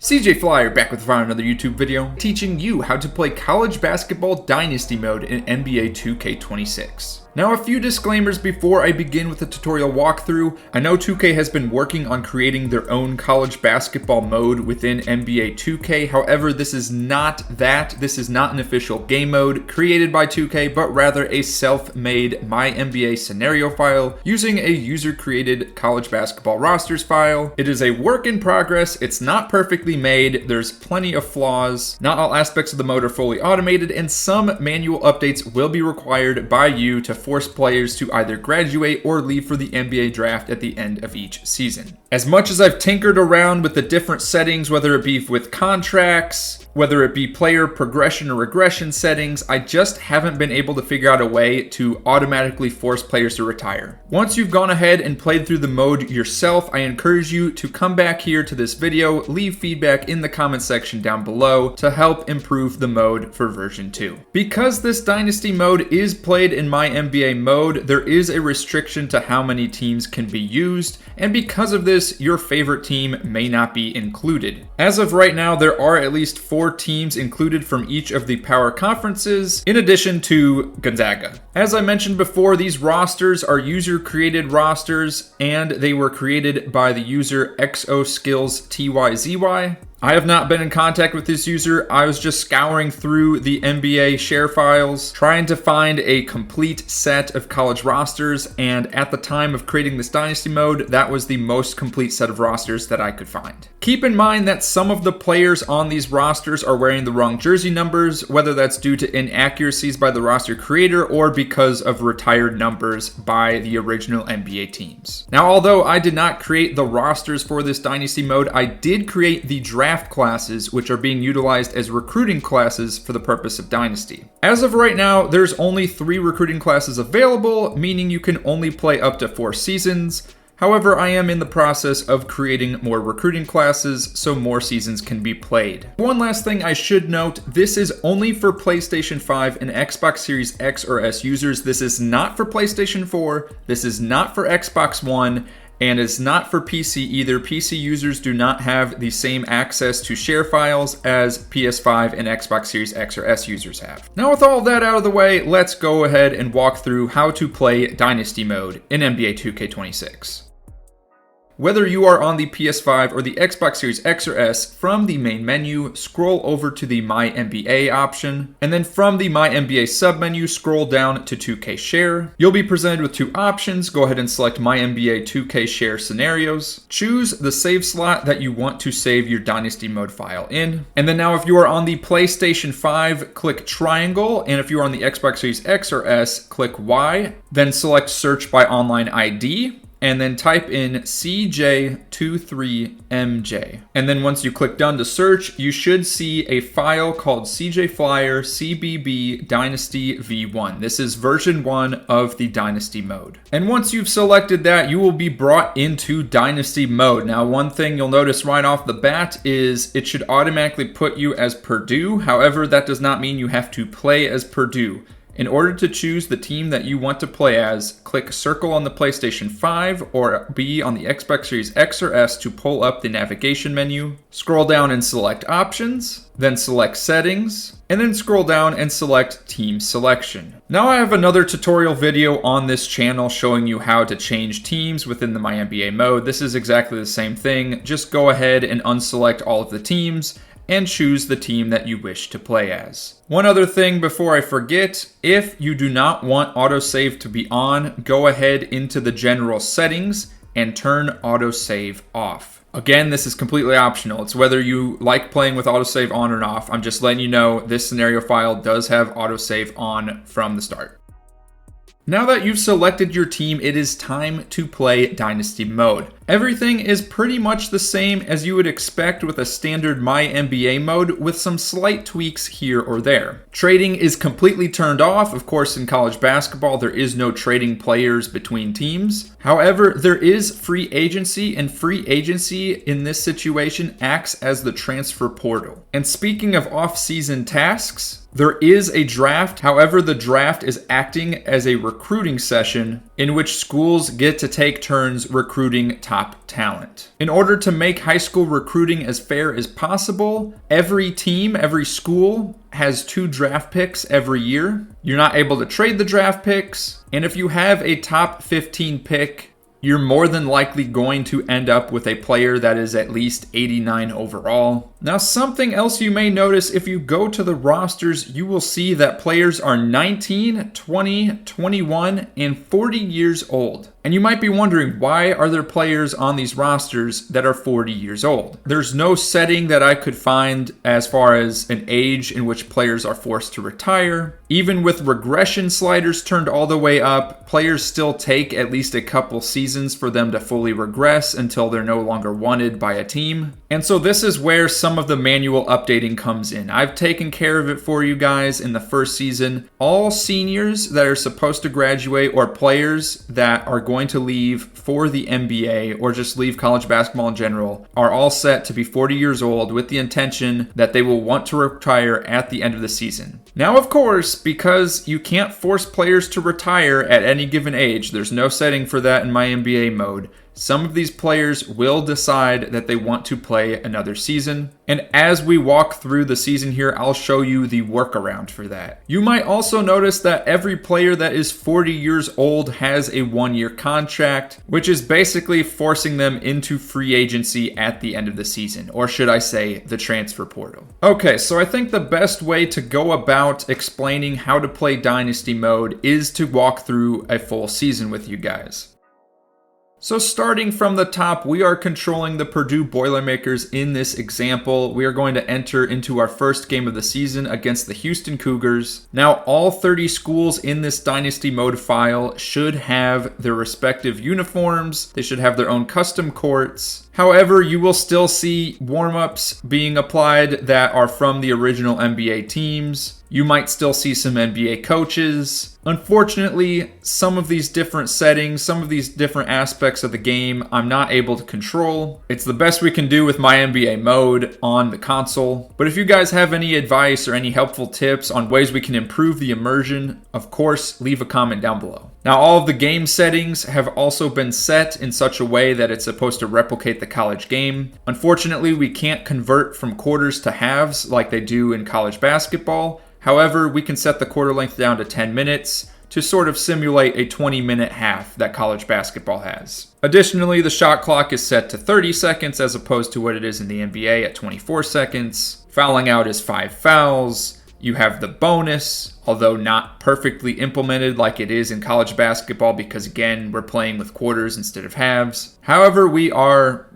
CJ Flyer back with another YouTube video teaching you how to play college basketball Dynasty mode in NBA 2K26. Now, a few disclaimers before I begin with the tutorial walkthrough. I know 2K has been working on creating their own college basketball mode within NBA 2K. However, this is not that. This is not an official game mode created by 2K, but rather a self-made MyNBA scenario file using a user-created college basketball rosters file. It is a work in progress. It's not perfectly made. There's plenty of flaws. Not all aspects of the mode are fully automated, and some manual updates will be required by you to force players to either graduate or leave for the NBA draft at the end of each season. As much as I've tinkered around with the different settings, whether it be with contracts, whether it be player progression or regression settings, I just haven't been able to figure out a way to automatically force players to retire. Once you've gone ahead and played through the mode yourself, I encourage you to come back here to this video, leave feedback in the comment section down below to help improve the mode for version 2. Because this Dynasty mode is played in MyNBA mode, there is a restriction to how many teams can be used, and because of this, your favorite team may not be included. As of right now, there are at least 4 teams included from each of the power conferences, in addition to Gonzaga. As I mentioned before, these rosters are user-created rosters, and they were created by the user ExoSkillzTyzy. I have not been in contact with this user. I was just scouring through the NBA share files, trying to find a complete set of college rosters, and at the time of creating this Dynasty mode, that was the most complete set of rosters that I could find. Keep in mind that some of the players on these rosters are wearing the wrong jersey numbers, whether that's due to inaccuracies by the roster creator or because of retired numbers by the original NBA teams. Now, although I did not create the rosters for this Dynasty mode, I did create the draft classes, which are being utilized as recruiting classes for the purpose of Dynasty. As of right now, there's only 3 recruiting classes available, meaning you can only play up to 4 seasons. However, I am in the process of creating more recruiting classes so more seasons can be played. One last thing I should note, this is only for PlayStation 5 and Xbox Series X or S users. This is not for PlayStation 4, this is not for Xbox One, and it's not for PC either. PC users do not have the same access to share files as PS5 and Xbox Series X or S users have. Now, with all of that out of the way, let's go ahead and walk through how to play Dynasty mode in NBA 2K26. Whether you are on the PS5 or the Xbox Series X or S, from the main menu, scroll over to the MyNBA option, and then from the MyNBA submenu, scroll down to 2K Share. You'll be presented with 2 options. Go ahead and select MyNBA 2K Share Scenarios. Choose the save slot that you want to save your Dynasty mode file in. And then now if you are on the PlayStation 5, click triangle, and if you are on the Xbox Series X or S, click Y. Then select Search by Online ID, and then type in CJ23MJ. And then once you click done to search, you should see a file called CJ Flyer CBB Dynasty V1. This is version 1 of the Dynasty mode. And once you've selected that, you will be brought into Dynasty mode. Now, one thing you'll notice right off the bat is it should automatically put you as Purdue. However, that does not mean you have to play as Purdue. In order to choose the team that you want to play as, click circle on the PlayStation 5 or B on the Xbox Series X or S to pull up the navigation menu. Scroll down and select Options, then select Settings, and then scroll down and select Team Selection. Now I have another tutorial video on this channel showing you how to change teams within the MyNBA mode. This is exactly the same thing. Just go ahead and unselect all of the teams and choose the team that you wish to play as. One other thing before I forget, if you do not want autosave to be on, go ahead into the general settings and turn autosave off. Again, this is completely optional. It's whether you like playing with autosave on or off. I'm just letting you know this scenario file does have autosave on from the start. Now that you've selected your team, it is time to play Dynasty mode. Everything is pretty much the same as you would expect with a standard MyNBA mode, with some slight tweaks here or there. Trading is completely turned off. Of course, in college basketball, there is no trading players between teams. However, there is free agency, and free agency in this situation acts as the transfer portal. And speaking of off-season tasks, There is a draft. However, the draft is acting as a recruiting session in which schools get to take turns recruiting top talent. In order to make high school recruiting as fair as possible, every team, every school has 2 draft picks every year. You're not able to trade the draft picks. And if you have a top 15 pick, you're more than likely going to end up with a player that is at least 89 overall. Now, something else you may notice if you go to the rosters, you will see that players are 19, 20, 21, and 40 years old. And you might be wondering, why are there players on these rosters that are 40 years old? There's no setting that I could find as far as an age in which players are forced to retire. Even with regression sliders turned all the way up, players still take at least a couple seasons for them to fully regress until they're no longer wanted by a team. And so this is where some of the manual updating comes in. I've taken care of it for you guys in the first season. All seniors that are supposed to graduate or players that are going to leave for the NBA or just leave college basketball in general are all set to be 40 years old with the intention that they will want to retire at the end of the season. Now, of course, because you can't force players to retire at any given age, there's no setting for that in my NBA mode. Some of these players will decide that they want to play another season. And as we walk through the season here, I'll show you the workaround for that. You might also notice that every player that is 40 years old has a 1-year contract, which is basically forcing them into free agency at the end of the season, or should I say the transfer portal. Okay, so I think the best way to go about explaining how to play Dynasty mode is to walk through a full season with you guys. So starting from the top, we are controlling the Purdue Boilermakers in this example. We are going to enter into our first game of the season against the Houston Cougars. Now, all 30 schools in this Dynasty mode file should have their respective uniforms. They should have their own custom courts. However, you will still see warm-ups being applied that are from the original NBA teams. You might still see some NBA coaches. Unfortunately, some of these different settings, some of these different aspects of the game, I'm not able to control. It's the best we can do with my NBA mode on the console. But if you guys have any advice or any helpful tips on ways we can improve the immersion, of course, leave a comment down below. Now, all of the game settings have also been set in such a way that it's supposed to replicate the college game. Unfortunately, we can't convert from quarters to halves like they do in college basketball. However, we can set the quarter length down to 10 minutes to sort of simulate a 20-minute half that college basketball has. Additionally, the shot clock is set to 30 seconds as opposed to what it is in the NBA at 24 seconds. Fouling out is 5 fouls. You have the bonus, although not perfectly implemented like it is in college basketball because, again, we're playing with quarters instead of halves. However, we're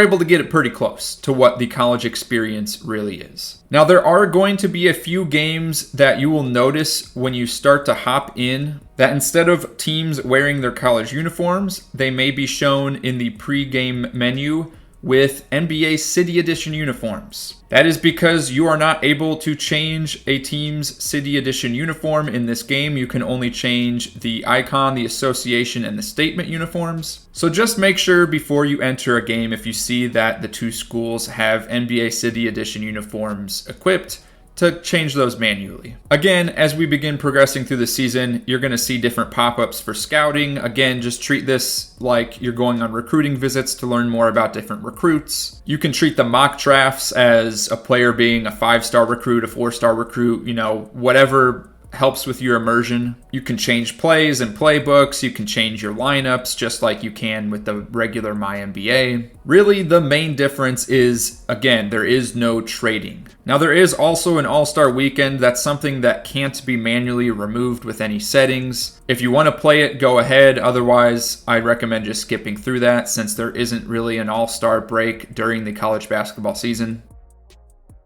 able to get it pretty close to what the college experience really is. Now, there are going to be a few games that you will notice when you start to hop in that instead of teams wearing their college uniforms, they may be shown in the pre-game menu with NBA City Edition uniforms. That is because you are not able to change a team's City Edition uniform in this game. You can only change the icon, the association, and the statement uniforms. So just make sure before you enter a game, if you see that the 2 schools have NBA City Edition uniforms equipped, to change those manually. Again, as we begin progressing through the season, you're going to see different pop-ups for scouting. Again, just treat this like you're going on recruiting visits to learn more about different recruits. You can treat the mock drafts as a player being a 5-star recruit, a 4-star recruit, whatever helps with your immersion. You can change plays and playbooks. You can change your lineups just like you can with the regular MyNBA. Really, the main difference is, again, there is no trading. Now, there is also an All-Star Weekend. That's something that can't be manually removed with any settings. If you want to play it, go ahead. Otherwise, I recommend just skipping through that since there isn't really an All-Star break during the college basketball season.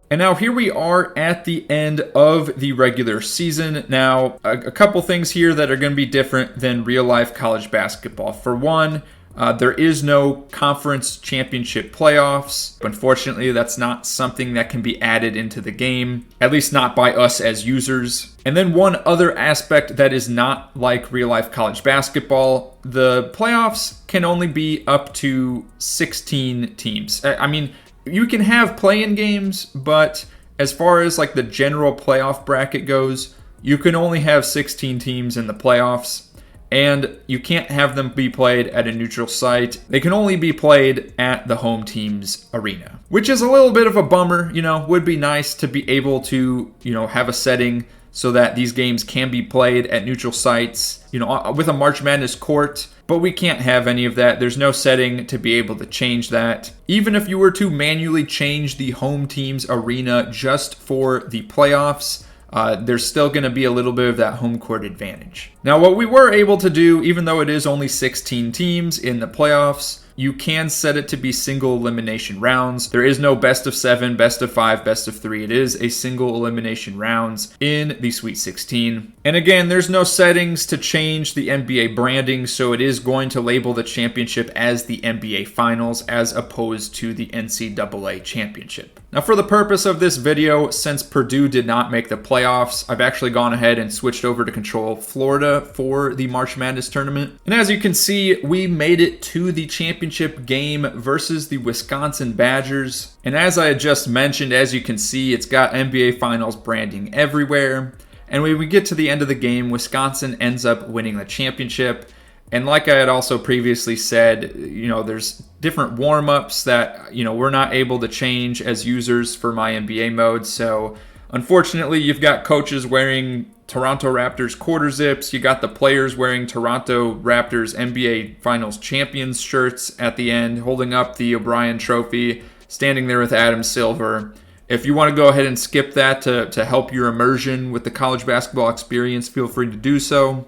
And now here we are at the end of the regular season. Now, a couple things here that are going to be different than real-life college basketball. For one, there is no conference championship playoffs. Unfortunately, that's not something that can be added into the game, at least not by us as users. And then one other aspect that is not like real-life college basketball, the playoffs can only be up to 16 teams. You can have play-in games, but as far as like the general playoff bracket goes, you can only have 16 teams in the playoffs. And you can't have them be played at a neutral site. They can only be played at the home team's arena, which is a little bit of a bummer. Would be nice to be able to, have a setting so that these games can be played at neutral sites, with a March Madness court. But we can't have any of that. There's no setting to be able to change that. Even if you were to manually change the home team's arena just for the playoffs, there's still going to be a little bit of that home court advantage. Now, what we were able to do, even though it is only 16 teams in the playoffs, you can set it to be single elimination rounds. There is no best of 7, best of 5, best of 3. It is a single elimination rounds in the Sweet 16. And again, there's no settings to change the NBA branding, so it is going to label the championship as the NBA Finals as opposed to the NCAA Championship. Now, for the purpose of this video, since Purdue did not make the playoffs, I've actually gone ahead and switched over to control Florida for the March Madness tournament. And as you can see, we made it to the championship game versus the Wisconsin Badgers. And as I had just mentioned, as you can see, it's got NBA Finals branding everywhere. And when we get to the end of the game, Wisconsin ends up winning the championship. And like I had also previously said, there's different warm-ups that, we're not able to change as users for my NBA mode. So unfortunately, you've got coaches wearing Toronto Raptors quarter zips. You got the players wearing Toronto Raptors NBA Finals champions shirts at the end, holding up the O'Brien trophy, standing there with Adam Silver. If you want to go ahead and skip that to help your immersion with the college basketball experience, feel free to do so.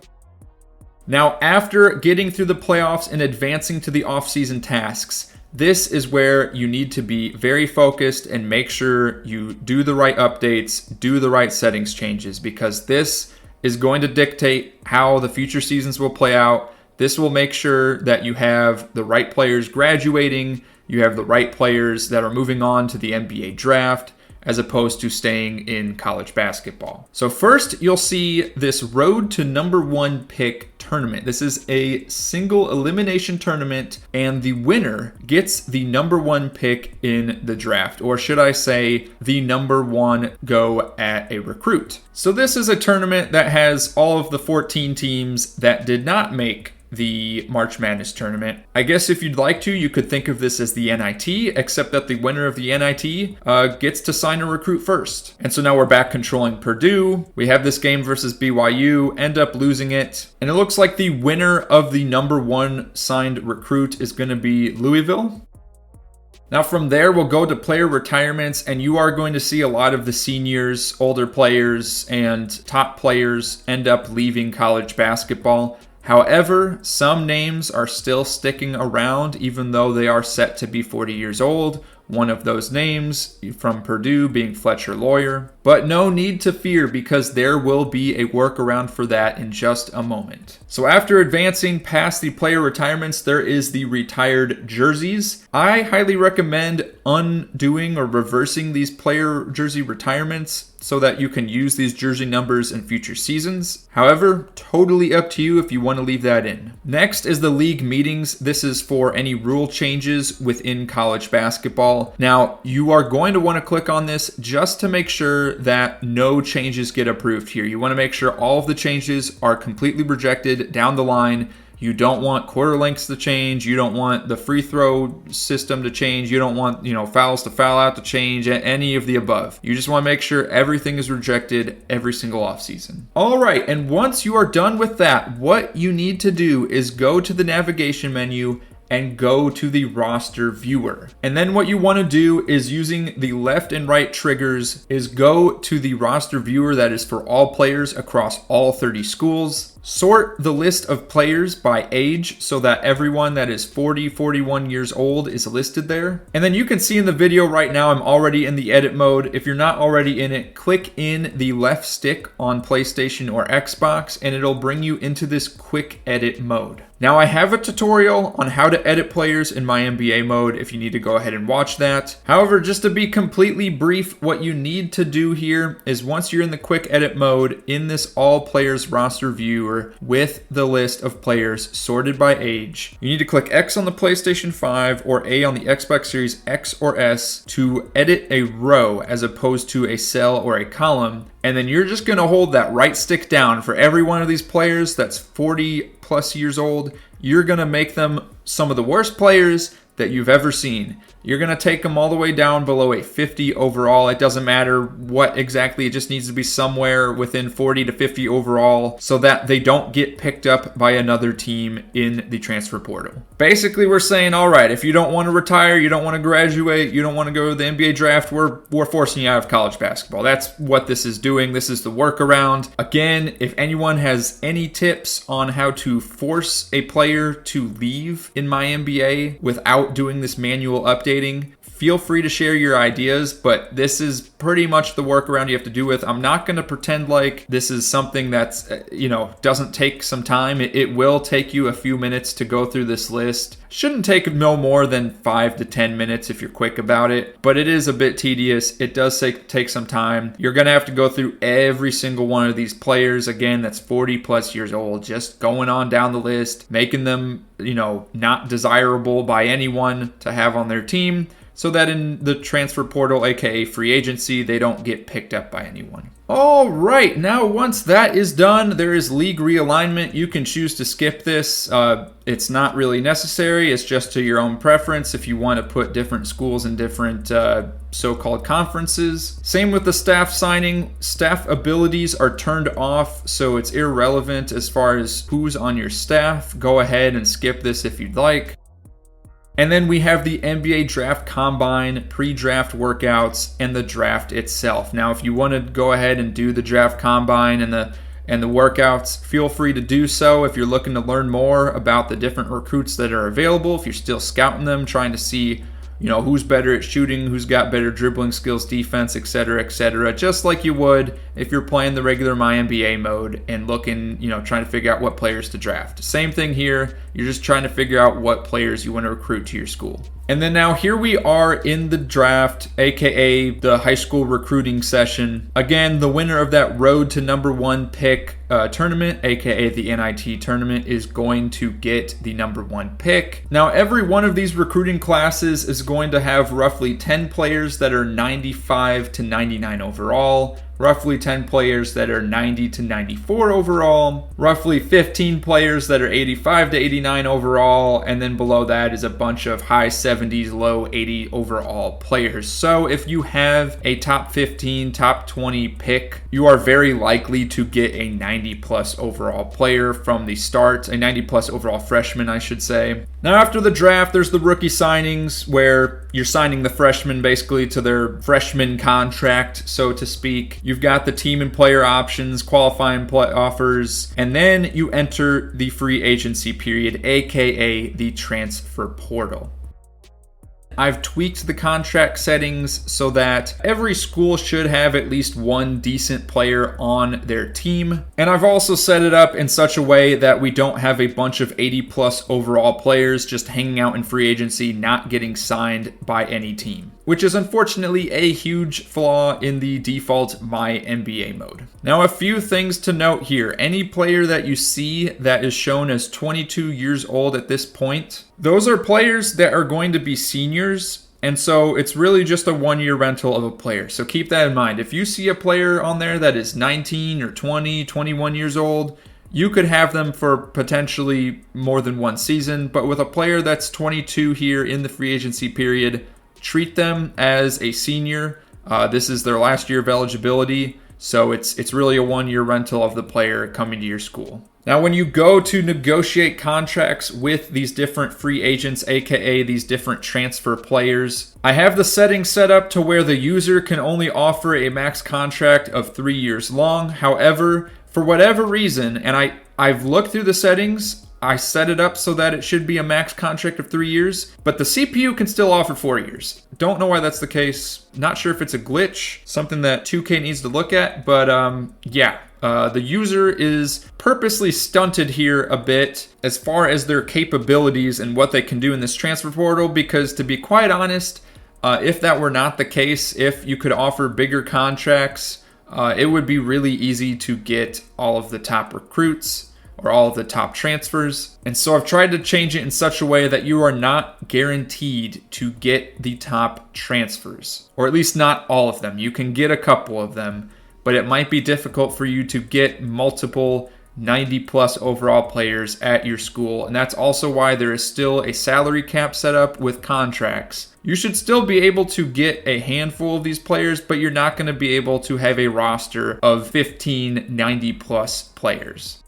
Now, after getting through the playoffs and advancing to the offseason tasks, this is where you need to be very focused and make sure you do the right updates, do the right settings changes, because this is going to dictate how the future seasons will play out. This will make sure that you have the right players graduating, you have the right players that are moving on to the NBA draft, as opposed to staying in college basketball. So first, you'll see this Road to Number 1 pick tournament. This is a single elimination tournament, and the winner gets the number 1 pick in the draft, or should I say, the number 1 go at a recruit. So this is a tournament that has all of the 14 teams that did not make the March Madness tournament. I guess if you'd like to, you could think of this as the NIT, except that the winner of the NIT gets to sign a recruit first. And so now we're back controlling Purdue. We have this game versus BYU, end up losing it. And it looks like the winner of the number 1 signed recruit is going to be Louisville. Now from there, we'll go to player retirements, and you are going to see a lot of the seniors, older players, and top players end up leaving college basketball. However, some names are still sticking around even though they are set to be 40 years old. One of those names from Purdue being Fletcher Lawyer. But no need to fear, because there will be a workaround for that in just a moment. So after advancing past the player retirements, there is the retired jerseys. I highly recommend undoing or reversing these player jersey retirements so that you can use these jersey numbers in future seasons. However, totally up to you if you want to leave that in. Next is the league meetings. This is for any rule changes within college basketball. Now, you are going to want to click on this just to make sure that no changes get approved here. You want to make sure all of the changes are completely rejected down the line. You don't want quarter lengths to change. You don't want the free throw system to change. You don't want, fouls to foul out to change, any of the above. You just want to make sure everything is rejected every single offseason. All right, and once you are done with that, what you need to do is go to the navigation menu and go to the roster viewer. And then what you want to do is, using the left and right triggers, is go to the roster viewer that is for all players across all 30 schools. Sort the list of players by age so that everyone that is 40, 41 years old is listed there. And then you can see in the video right now, I'm already in the edit mode. If you're not already in it, click in the left stick on PlayStation or Xbox, and it'll bring you into this quick edit mode. Now I have a tutorial on how to edit players in my NBA mode if you need to go ahead and watch that. However, just to be completely brief, what you need to do here is once you're in the quick edit mode in this all players roster viewer with the list of players sorted by age, you need to click X on the PlayStation 5 or A on the Xbox Series X or S to edit a row as opposed to a cell or a column. And then you're just going to hold that right stick down for every one of these players that's 40 plus years old. You're going to make them some of the worst players that you've ever seen. You're going to take them all the way down below a 50 overall. It doesn't matter what exactly. It just needs to be somewhere within 40 to 50 overall so that they don't get picked up by another team in the transfer portal. Basically, we're saying, all right, if you don't want to retire, you don't want to graduate, you don't want to go to the NBA draft, we're forcing you out of college basketball. That's what this is doing. This is the workaround. Again, if anyone has any tips on how to force a player to leave in my NBA without doing this manual updating, feel free to share your ideas, but this is pretty much the workaround you have to do with. I'm not going to pretend like this is something that's, doesn't take some time. It will take you a few minutes to go through this list. Shouldn't take no more than 5 to 10 minutes if you're quick about it, but it is a bit tedious. It does take some time. You're going to have to go through every single one of these players, again, that's 40 plus years old, just going on down the list, making them, not desirable by anyone to have on their team, so that in the transfer portal, aka free agency, they don't get picked up by anyone. All right, now once that is done, there is league realignment. You can choose to skip this. It's not really necessary. It's just to your own preference if you want to put different schools in different so-called conferences. Same with the staff signing. Staff abilities are turned off, so it's irrelevant as far as who's on your staff. Go ahead and skip this if you'd like. And then we have the NBA Draft Combine, pre-draft workouts, and the draft itself. Now, if you want to go ahead and do the Draft Combine and the workouts, feel free to do so. If you're looking to learn more about the different recruits that are available, if you're still scouting them, trying to see who's better at shooting, who's got better dribbling skills, defense, etc., just like you would if you're playing the regular MyNBA mode and looking, trying to figure out what players to draft. Same thing here. You're just trying to figure out what players you want to recruit to your school. And then now here we are in the draft, aka the high school recruiting session. Again, the winner of that road to number 1 pick tournament, aka the NIT tournament, is going to get the number 1 pick. Now, every one of these recruiting classes is going to have roughly 10 players that are 95 to 99 overall, roughly 10 players that are 90 to 94 overall, roughly 15 players that are 85 to 89 overall, and then below that is a bunch of high 70s, low 80 overall players. So if you have a top 15, top 20 pick, you are very likely to get a 90 plus overall player from the start, a 90 plus overall freshman, I should say. Now after the draft, there's the rookie signings where you're signing the freshmen basically to their freshman contract, so to speak. You've got the team and player options, qualifying offers, and then you enter the free agency period, aka the transfer portal. I've tweaked the contract settings so that every school should have at least one decent player on their team. And I've also set it up in such a way that we don't have a bunch of 80 plus overall players just hanging out in free agency, not getting signed by any team, which is unfortunately a huge flaw in the default MyNBA mode. Now, a few things to note here. Any player that you see that is shown as 22 years old at this point, those are players that are going to be seniors, and so it's really just a 1-year rental of a player. So keep that in mind. If you see a player on there that is 19 or 20, 21 years old, you could have them for potentially more than one season, but with a player that's 22 here in the free agency period, treat them as a senior. This is their last year of eligibility, so it's really a 1-year rental of the player coming to your school. Now, when you go to negotiate contracts with these different free agents, aka these different transfer players, I have the settings set up to where the user can only offer a max contract of 3 years long. However, for whatever reason, and I've looked through the settings, I set it up so that it should be a max contract of 3 years, but the CPU can still offer 4 years. Don't know why that's the case. Not sure if it's a glitch, something that 2K needs to look at, but yeah. The user is purposely stunted here a bit as far as their capabilities and what they can do in this transfer portal, because to be quite honest, if that were not the case, if you could offer bigger contracts, it would be really easy to get all of the top recruits or all of the top transfers. And so I've tried to change it in such a way that you are not guaranteed to get the top transfers, or at least not all of them. You can get a couple of them, but it might be difficult for you to get multiple 90 plus overall players at your school. And that's also why there is still a salary cap set up with contracts. You should still be able to get a handful of these players, but you're not going to be able to have a roster of 15 90 plus players.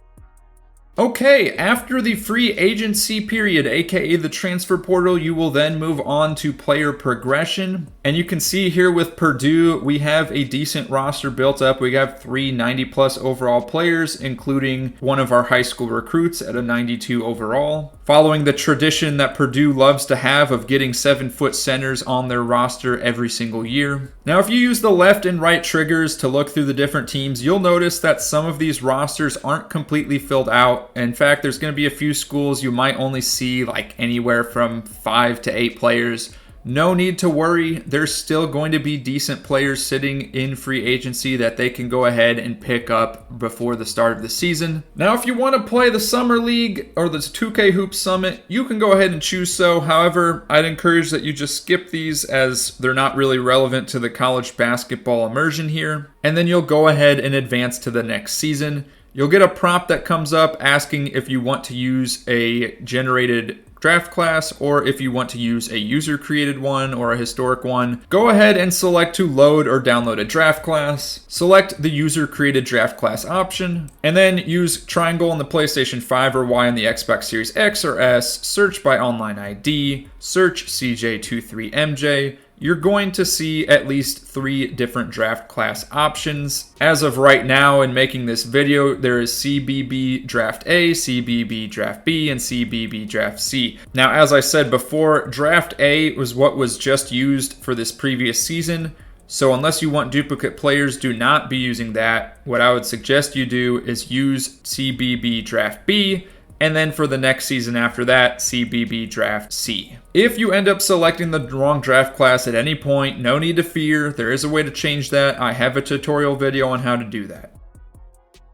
Okay, after the free agency period, aka the transfer portal, you will then move on to player progression. And you can see here with Purdue, we have a decent roster built up. We have 3 90 plus overall players, including one of our high school recruits at a 92 overall. Following the tradition that Purdue loves to have of getting 7-foot centers on their roster every single year. Now, if you use the left and right triggers to look through the different teams, you'll notice that some of these rosters aren't completely filled out. In fact, there's going to be a few schools you might only see like anywhere from 5 to 8 players. No need to worry. There's still going to be decent players sitting in free agency that they can go ahead and pick up before the start of the season. Now, if you want to play the Summer League or the 2K Hoops Summit, you can go ahead and choose so. However, I'd encourage that you just skip these as they're not really relevant to the college basketball immersion here. And then you'll go ahead and advance to the next season. You'll get a prompt that comes up asking if you want to use a generated draft class or if you want to use a user created one or a historic one. Go ahead and select to load or download a draft class. Select the user created draft class option and then use triangle on the PlayStation 5 or Y on the Xbox Series X or S, search by online ID, search CJ23MJ. You're going to see at least 3 different draft class options. As of right now in making this video, there is CBB Draft A, CBB Draft B, and CBB Draft C. Now, as I said before, Draft A was what was just used for this previous season. So unless you want duplicate players, do not be using that. What I would suggest you do is use CBB Draft B, and then for the next season after that, CBB Draft C. If you end up selecting the wrong draft class at any point, no need to fear. There is a way to change that. I have a tutorial video on how to do that.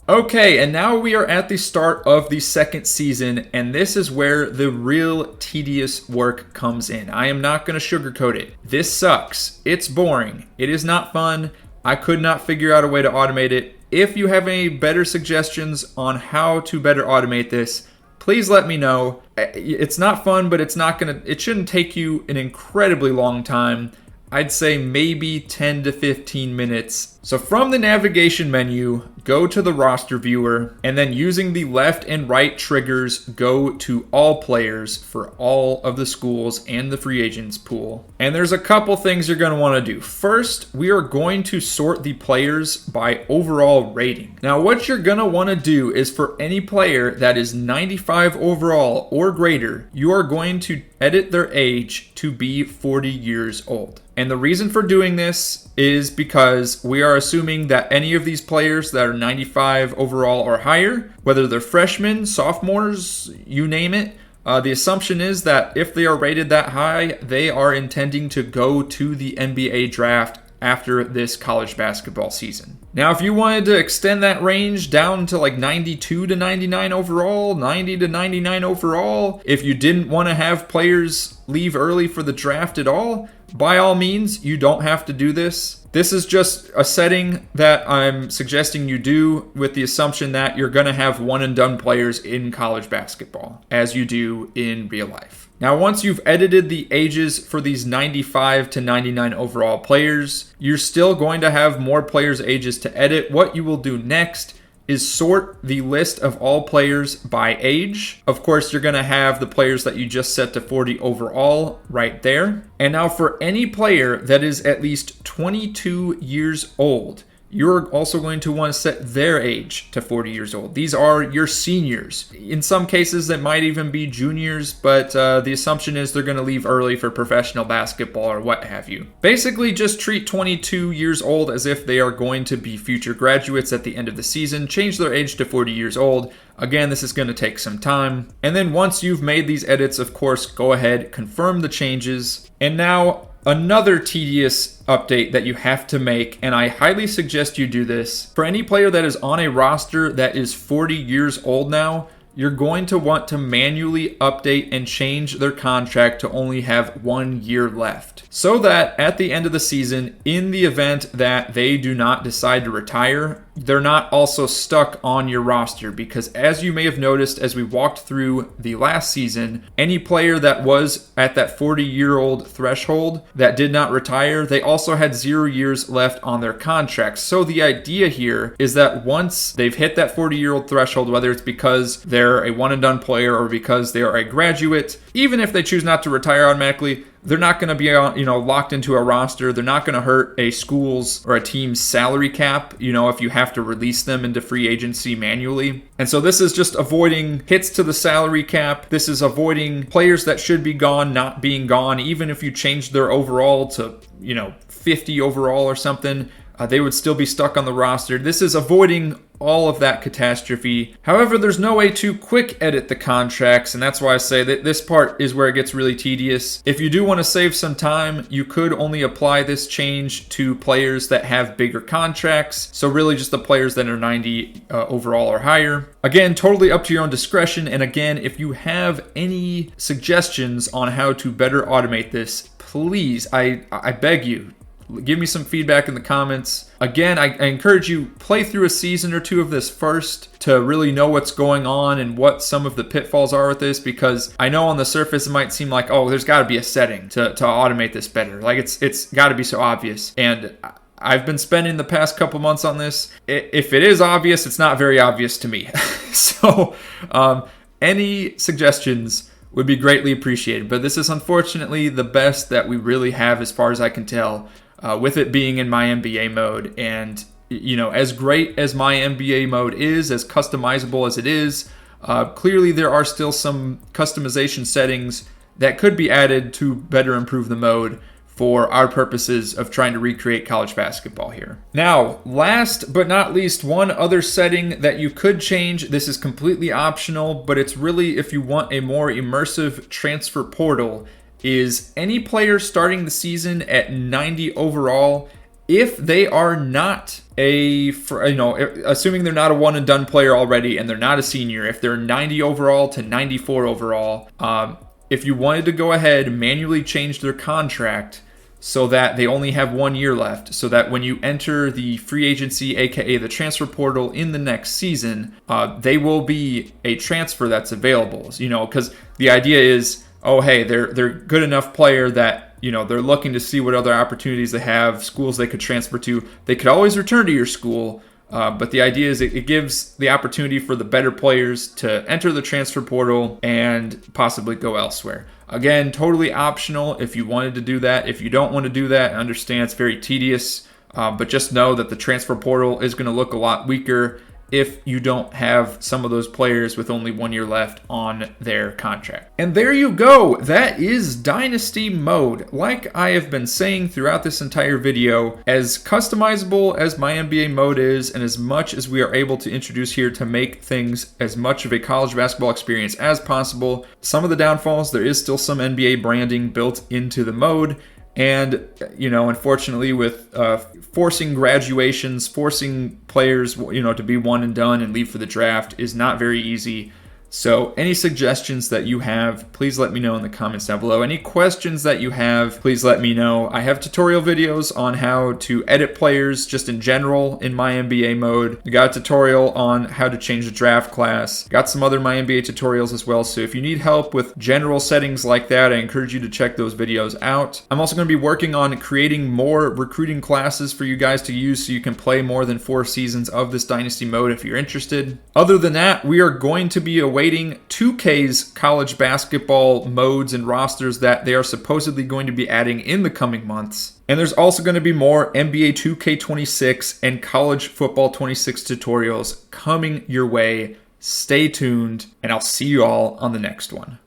Okay, and now we are at the start of the second season, and this is where the real tedious work comes in. I am not going to sugarcoat it. This sucks. It's boring. It is not fun. I could not figure out a way to automate it. If you have any better suggestions on how to better automate this, please let me know. It's not fun, but it shouldn't take you an incredibly long time. I'd say maybe 10 to 15 minutes. So from the navigation menu, go to the roster viewer, and then using the left and right triggers, go to all players for all of the schools and the free agents pool. And there's a couple things you're going to want to do. First, we are going to sort the players by overall rating. Now, what you're going to want to do is for any player that is 95 overall or greater, you are going to edit their age to be 40 years old. And the reason for doing this is because we are assuming that any of these players that are 95 overall or higher, whether they're freshmen, sophomores, you name it, the assumption is that if they are rated that high, they are intending to go to the NBA draft after this college basketball season. Now, if you wanted to extend that range down to like 92 to 99 overall, 90 to 99 overall, if you didn't want to have players leave early for the draft at all, by all means, you don't have to do this. This is just a setting that I'm suggesting you do with the assumption that you're going to have one and done players in college basketball, as you do in real life. Now, once you've edited the ages for these 95 to 99 overall players, you're still going to have more players' ages to edit. What you will do next is sort the list of all players by age. Of course, you're going to have the players that you just set to 40 overall right there. And now for any player that is at least 22 years old, you're also going to want to set their age to 40 years old. These are your seniors. In some cases, that might even be juniors, but the assumption is they're going to leave early for professional basketball or what have you. Basically, just treat 22 years old as if they are going to be future graduates at the end of the season. Change their age to 40 years old. Again, this is going to take some time. And then once you've made these edits, of course, go ahead, confirm the changes. And now, another tedious update that you have to make, and I highly suggest you do this. For any player that is on a roster that is 40 years old now, you're going to want to manually update and change their contract to only have 1 year left. So that at the end of the season, in the event that they do not decide to retire, they're not also stuck on your roster. Because as you may have noticed as we walked through the last season, any player that was at that 40-year-old threshold that did not retire, they also had 0 years left on their contracts. So the idea here is that once they've hit that 40-year-old threshold, whether it's because they're a one-and-done player or because they are a graduate, even if they choose not to retire automatically, they're not going to be locked into a roster. They're not going to hurt a school's or a team's salary cap, if you have to release them into free agency manually. And so this is just avoiding hits to the salary cap. This is avoiding players that should be gone not being gone. Even if you change their overall to 50 overall or something, they would still be stuck on the roster. This is avoiding all of that catastrophe. However, there's no way to quick edit the contracts, and that's why I say that this part is where it gets really tedious. If you do want to save some time, you could only apply this change to players that have bigger contracts. So really just the players that are 90 overall or higher. Again, totally up to your own discretion. And again, if you have any suggestions on how to better automate this, please, I beg you, give me some feedback in the comments. Again, I encourage you, play through a season or two of this first to really know what's going on and what some of the pitfalls are with this, because I know on the surface it might seem like, oh, there's got to be a setting to automate this better. Like it's got to be so obvious. And I've been spending the past couple months on this. If it is obvious, it's not very obvious to me. So any suggestions would be greatly appreciated. But this is unfortunately the best that we really have as far as I can tell. With it being in my NBA mode. And, as great as my NBA mode is, as customizable as it is, clearly there are still some customization settings that could be added to better improve the mode for our purposes of trying to recreate college basketball here. Now, last but not least, one other setting that you could change. This is completely optional, but it's really if you want a more immersive transfer portal, is any player starting the season at 90 overall, if they are not assuming they're not a one and done player already and they're not a senior, if they're 90 overall to 94 overall, if you wanted to go ahead and manually change their contract so that they only have 1 year left, so that when you enter the free agency, aka the transfer portal in the next season, they will be a transfer that's available. Because the idea is, oh, hey, they're a good enough player that, they're looking to see what other opportunities they have, schools they could transfer to. They could always return to your school, but the idea is it gives the opportunity for the better players to enter the transfer portal and possibly go elsewhere. Again, totally optional if you wanted to do that. If you don't want to do that, I understand it's very tedious, but just know that the transfer portal is going to look a lot weaker if you don't have some of those players with only 1 year left on their contract. And there you go. That is Dynasty Mode. Like I have been saying throughout this entire video, as customizable as my NBA mode is, and as much as we are able to introduce here to make things as much of a college basketball experience as possible, some of the downfalls, there is still some NBA branding built into the mode. And, unfortunately with forcing graduations, forcing players, to be one and done and leave for the draft is not very easy. So any suggestions that you have, please let me know in the comments down below. Any questions that you have, please let me know. I have tutorial videos on how to edit players just in general in my NBA mode. I got a tutorial on how to change the draft class. Got some other my NBA tutorials as well. So if you need help with general settings like that, I encourage you to check those videos out. I'm also going to be working on creating more recruiting classes for you guys to use so you can play more than 4 seasons of this Dynasty mode if you're interested. Other than that, we are going to be away awaiting 2K's college basketball modes and rosters that they are supposedly going to be adding in the coming months. And there's also going to be more NBA 2K26 and college football 26 tutorials coming your way. Stay tuned, and I'll see you all on the next one.